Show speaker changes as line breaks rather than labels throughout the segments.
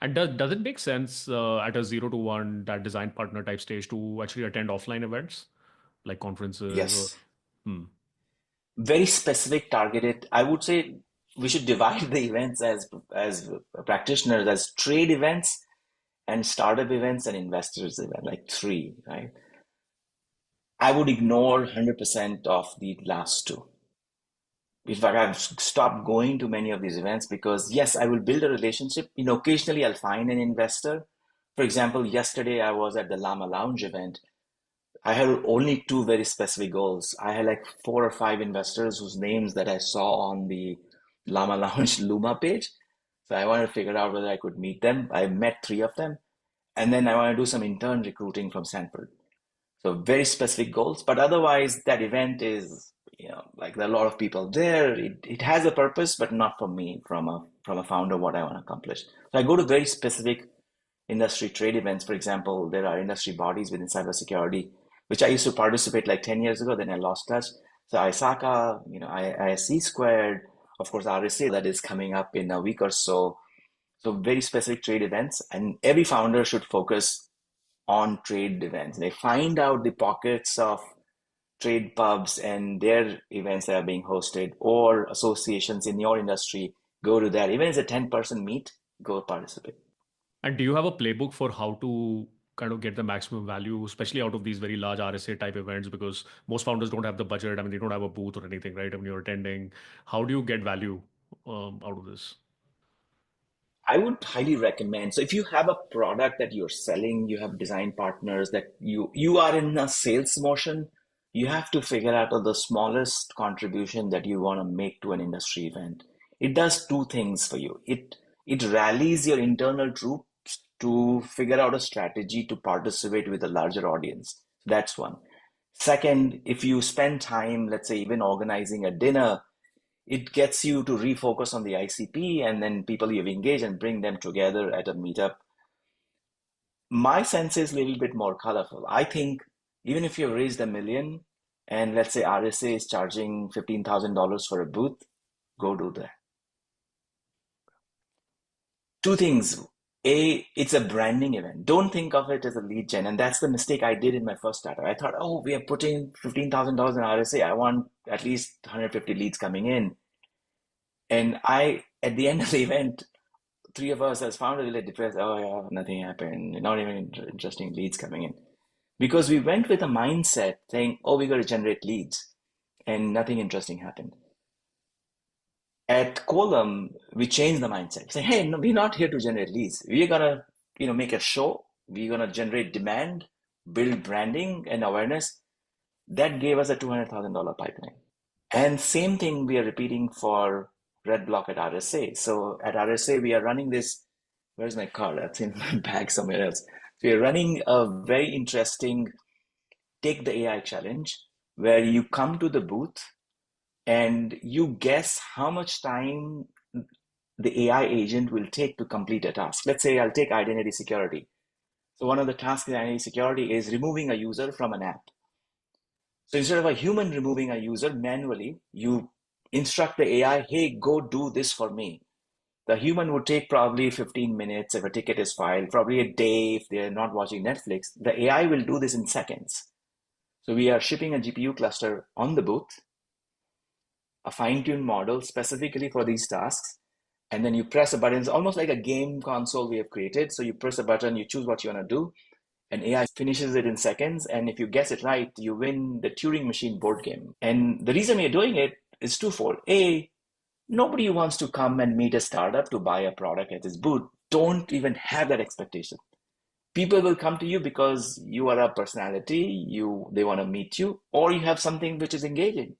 And does it make sense at a 0 to 1, that design partner type stage, to actually attend offline events like conferences or?
Yes,
Hmm.
very specific, targeted. I would say we should divide the events as practitioners as trade events and startup events and investors event, like three, right? I would ignore 100% of the last two. In fact, I've stopped going to many of these events because, yes, I will build a relationship. Occasionally I'll find an investor. For example, yesterday I was at the Llama Lounge event. I had only two very specific goals. I had like four or five investors whose names that I saw on the Llama Lounge Luma page. So I wanted to figure out whether I could meet them. I met three of them. And then I want to do some intern recruiting from Stanford. So very specific goals, but otherwise that event is, like there are a lot of people there. It has a purpose, but not for me from a founder what I want to accomplish. So I go to very specific industry trade events. For example, there are industry bodies within cybersecurity, which I used to participate like 10 years ago, then I lost touch. So ISACA, ISC squared, of course, RSA that is coming up in a week or so. So very specific trade events, and every founder should focus on trade events. They find out the pockets of trade pubs and their events that are being hosted, or associations in your industry. Go to that. Even if it's a 10-person meet, go participate.
And do you have a playbook for how to kind of get the maximum value, especially out of these very large RSA type events? Because most founders don't have the budget. I mean, they don't have a booth or anything, right? I mean, you're attending. How do you get value out of this?
I would highly recommend. So if you have a product that you're selling, you have design partners that you are in a sales motion, you have to figure out the smallest contribution that you want to make to an industry event. It does two things for you. It rallies your internal troops to figure out a strategy to participate with a larger audience. That's one. Second, if you spend time, let's say even organizing a dinner, it gets you to refocus on the ICP and then people you've engaged and bring them together at a meetup. My sense is a little bit more colorful. I think even if you've raised 1 million and let's say RSA is charging $15,000 for a booth, go do that. Two things. A, it's a branding event. Don't think of it as a lead gen. And that's the mistake I did in my first startup. I thought, oh, we are putting $15,000 in RSA. I want at least 150 leads coming in. And at the end of the event, three of us as founders were like depressed. Oh yeah, nothing happened. Not even interesting leads coming in. Because we went with a mindset saying, oh, we got to generate leads, and nothing interesting happened. At Quolum, we changed the mindset. Say, hey, no, we're not here to generate leads. We're gonna, make a show. We're gonna generate demand, build branding and awareness. That gave us a $200,000 pipeline. And same thing we are repeating for Redblock at RSA. So at RSA, we are running this. Where's my card? That's in my bag somewhere else. So we're running a very interesting Take the AI challenge where you come to the booth and you guess how much time the AI agent will take to complete a task. Let's say I'll take identity security. So one of the tasks in identity security is removing a user from an app. So instead of a human removing a user manually, you instruct the AI, hey, go do this for me. The human would take probably 15 minutes if a ticket is filed, probably a day if they're not watching Netflix. The AI will do this in seconds. So we are shipping a GPU cluster on the booth, a fine-tuned model specifically for these tasks, and then you press a button. It's almost like a game console we have created. So you press a button, you choose what you want to do, and AI finishes it in seconds. And if you guess it right, you win the Turing machine board game. And the reason we're doing it is twofold. A, nobody wants to come and meet a startup to buy a product at this booth. Don't even have that expectation. People will come to you because you are a personality, they want to meet you, or you have something which is engaging.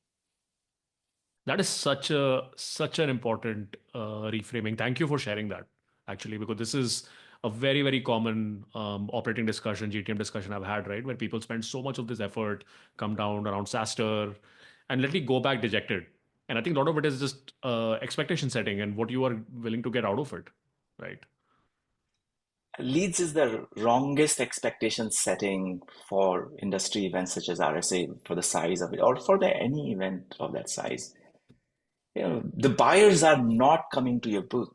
That is such an important reframing. Thank you for sharing that, actually, because this is a very, very common operating discussion, GTM discussion I've had, right? Where people spend so much of this effort, come down around SaaSter, and literally go back dejected. And I think a lot of it is just expectation setting and what you are willing to get out of it, right?
Leads is the wrongest expectation setting for industry events such as RSA for the size of it, or for any event of that size. The buyers are not coming to your booth.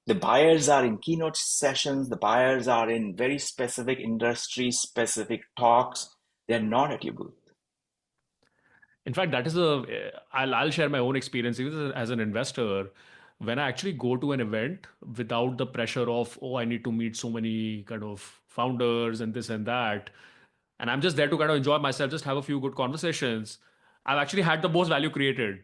The buyers are in keynote sessions, the buyers are in very specific industry specific talks. They're not at your booth.
In fact, that is I'll share my own experience even as an investor. When I actually go to an event without the pressure of, oh, I need to meet so many kind of founders and this and that, and I'm just there to kind of enjoy myself, just have a few good conversations, I've actually had the most value created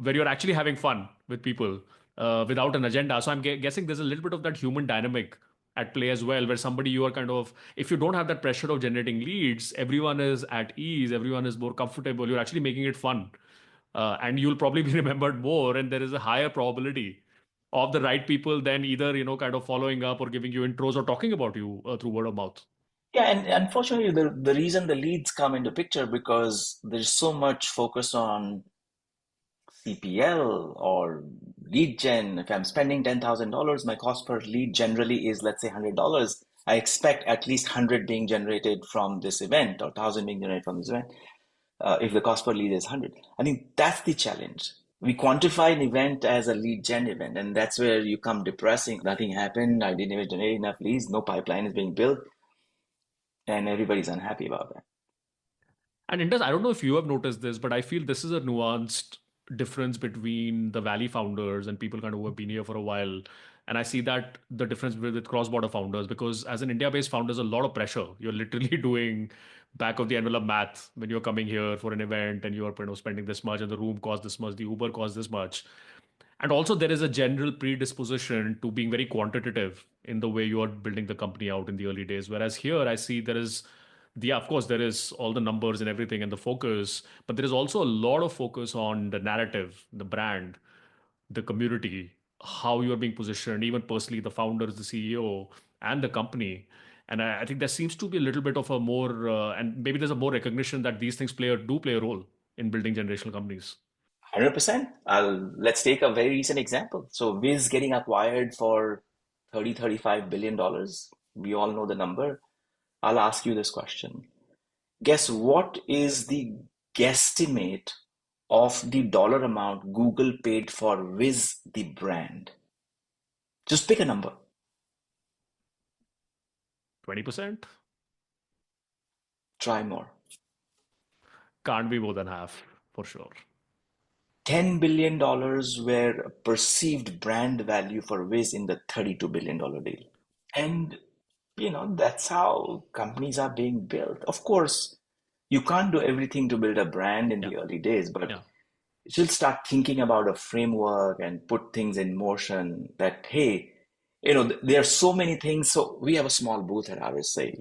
where you're actually having fun with people without an agenda. So I'm guessing there's a little bit of that human dynamic at play as well, where somebody you are kind of, if you don't have that pressure of generating leads, everyone is at ease, everyone is more comfortable, you're actually making it fun. And you'll probably be remembered more, and there is a higher probability of the right people then either, kind of following up or giving you intros or talking about you through word of mouth.
Yeah, and unfortunately, the reason the leads come into picture because there's so much focus on CPL or lead gen. If I'm spending $10,000, my cost per lead generally is, let's say, $100. I expect at least 100 being generated from this event or 1,000 being generated from this event. If the cost per lead is 100, I think that's the challenge. We quantify an event as a lead gen event, and that's where you come depressing. Nothing happened. I didn't even generate enough leads. No pipeline is being built, and everybody's unhappy about that.
And Indus, I don't know if you have noticed this, but I feel this is a nuanced difference between the Valley founders and people kind of who have been here for a while. And I see that the difference with cross-border founders, because as an India-based founder, there's a lot of pressure. You're literally doing back of the envelope math when you're coming here for an event and you're spending this much and the room costs this much, the Uber costs this much. And also, there is a general predisposition to being very quantitative in the way you are building the company out in the early days. Whereas here, I see there is of course, there is all the numbers and everything and the focus, but there is also a lot of focus on the narrative, the brand, the community, how you are being positioned, even personally, the founders, the CEO, and the company. And I think there seems to be a little bit of a more, and maybe there's a more recognition that these things do play a role in building generational companies.
100%. Let's take a very recent example. So Wiz getting acquired for 30, $35 billion. We all know the number. I'll ask you this question. Guess what is the guesstimate of the dollar amount Google paid for Wiz, the brand? Just pick a number.
20%?
Try more.
Can't be more than half, for sure.
$10 billion were perceived brand value for Wiz in the $32 billion deal. And, that's how companies are being built. Of course, you can't do everything to build a brand in
Yeah.
the early days, but
Yeah.
you should start thinking about a framework and put things in motion that, hey, there are so many things. So we have a small booth at RSA,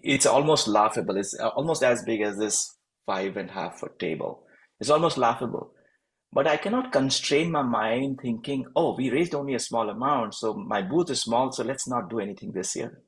it's almost laughable. It's almost as big as this 5.5 foot table. It's almost laughable. But I cannot constrain my mind thinking, oh, we raised only a small amount, so my booth is small, so let's not do anything this year.